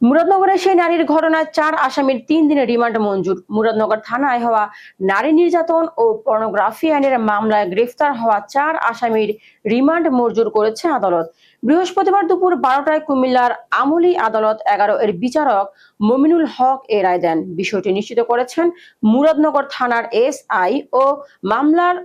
মুরাদনগরের সেই নারীর ঘটনায় 4 আসামির 3 দিনের রিমান্ড মঞ্জুর। মুরাদনগর থানায় হওয়া নারী নির্যাতন ও পর্নোগ্রাফি আইনের মামলায় গ্রেফতার হওয়া 4 আসামির রিমান্ড মঞ্জুর করেছে আদালত। বৃহস্পতিবার দুপুর 12টায় কুমিল্লার আমলি আদালত 11 এর বিচারক মমিনুল হক এ রায় দেন। বিষয়টি নিশ্চিত করেছেন মুরাদনগর থানার এসআই ও মামলার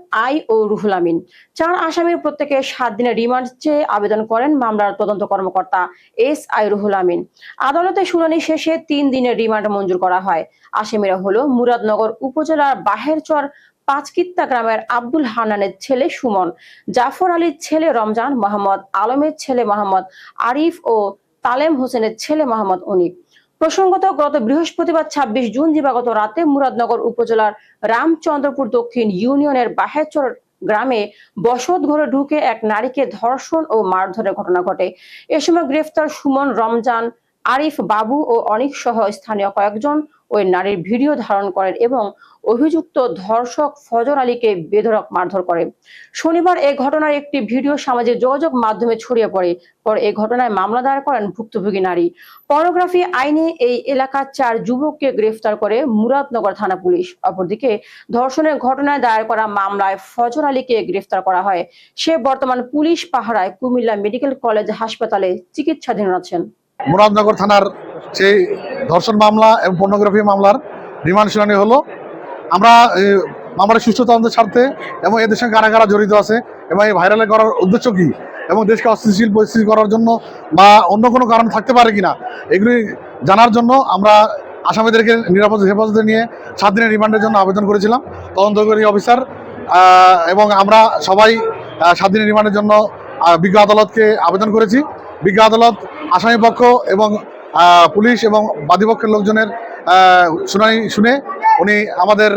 ও রুহুল আমিন। 4 আসামির প্রত্যেকে 7 দিনের রিমান্ড চেয়ে আবেদন করেন মামলার তদন্ত কর্মকর্তা এসআই রুহুল আমিন। আদালতে শুনানি শেষে 3 দিনের রিমান্ড মঞ্জুর করা হয়। আসামিরা হলো মুরাদনগর উপজেলার বাহেরচর পাঁচকিত্তা গ্রামের আব্দুল হান্নানের ছেলে সুমন, জাফর আলীর ছেলে রমজান, মোহাম্মদ আলমের ছেলে মোহাম্মদ আরিফ ও তালেম হোসেনের ছেলে মোহাম্মদ অনিক। প্রসঙ্গত, গত বৃহস্পতিবার 26 জুন দিবাগত রাতে মুরাদনগর উপজেলার রামচন্দ্রপুর দক্ষিণ ইউনিয়নের বাহেরচর গ্রামে বসত ঘরে ঢুকে এক নারীকে ধর্ষণ ও মারধরের ঘটনা ঘটে। এ সময় গ্রেফতার সুমন, রমজান, আরিফ, বাবু ও অনিক সহ স্থানীয় কয়েকজন ওই নারীর ভিডিও ধারণ করেন এবং অভিযুক্ত ধর্ষক ফজর আলীকে বেধড়ক মারধর করে। শনিবার এই ঘটনার একটি ভিডিও সামাজিক যোগাযোগ মাধ্যমে ছড়িয়ে পড়ে। পরে এই ঘটনায় মামলা দায়ের করেন ভুক্তভোগী নারী। পর্নোগ্রাফি আইনে এই এলাকার 4 যুবককে গ্রেফতার করে মুরাদনগর থানা পুলিশ। অপরদিকে ধর্ষণের ঘটনায় দায়ের করা মামলায় ফজর আলীকে গ্রেফতার করা হয়। সে বর্তমান পুলিশ পাহারায় কুমিল্লা মেডিকেল কলেজ হাসপাতালে চিকিৎসাধীন আছেন। মুরাদনগর থানার সেই ধর্ষণ মামলা এবং পর্নোগ্রাফি মামলার রিমান্ড শুনানি হলো। আমরা মামলার সুষ্ঠু তদন্তের স্বার্থে এবং এদের সঙ্গে কারা কারা জড়িত আছে এবং এই ভাইরালে করার উদ্দেশ্য কী এবং দেশকে অস্থিতিশীল পরিস্থিতি করার জন্য বা অন্য কোনো কারণ থাকতে পারে কিনা এগুলি জানার জন্য আমরা আসামিদেরকে নিরাপদ হেফাজতে নিয়ে 7 দিনের রিমান্ডের জন্য আবেদন করেছিলাম তদন্তকারী অফিসার এবং আমরা সবাই 7 দিনের রিমান্ডের জন্য বিজ্ঞ আদালতকে আবেদন করেছি। বিজ্ঞ আদালত আসামি পক্ষ এবং পুলিশ এবং বাদীপক্ষের লোকজনের শুনানি শুনে উনি আমাদের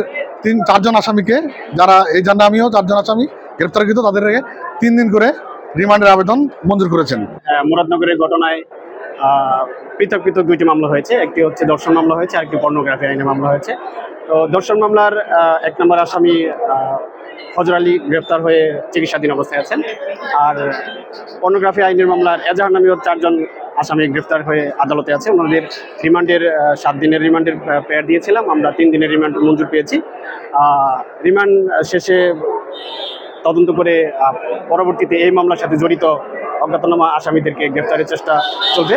4জন আসামিকে, যারা এই জানা আমিও 4জন আসামি গ্রেপ্তারকৃত, তাদের 3 দিন করে রিমান্ডের আবেদন মঞ্জুর করেছেন। মুরাদনগরের ঘটনায় পৃথক পৃথক 2টি মামলা হয়েছে। একটি হচ্ছে ধর্ষণ মামলা হয়েছে, আরেকটি পর্নোগ্রাফি আইনে মামলা হয়েছে। তো ধর্ষণ মামলার 1 নম্বর আসামি ফজর আলী গ্রেপ্তার হয়ে চিকিৎসাধীন অবস্থায় আছেন। আর পর্নোগ্রাফি আইনের মামলার এজাহার নামীয় 4জন আসামি গ্রেফতার হয়ে আদালতে আছে। ওনাদের রিমান্ডের 7 দিনের রিমান্ডের পেয়ার দিয়েছিলাম, আমরা 3 দিনের রিমান্ড মঞ্জুর পেয়েছি। রিমান্ড শেষে তদন্ত করে পরবর্তীতে এই মামলার সাথে জড়িত অজ্ঞাতনামা আসামিদেরকে গ্রেফতারের চেষ্টা চলবে।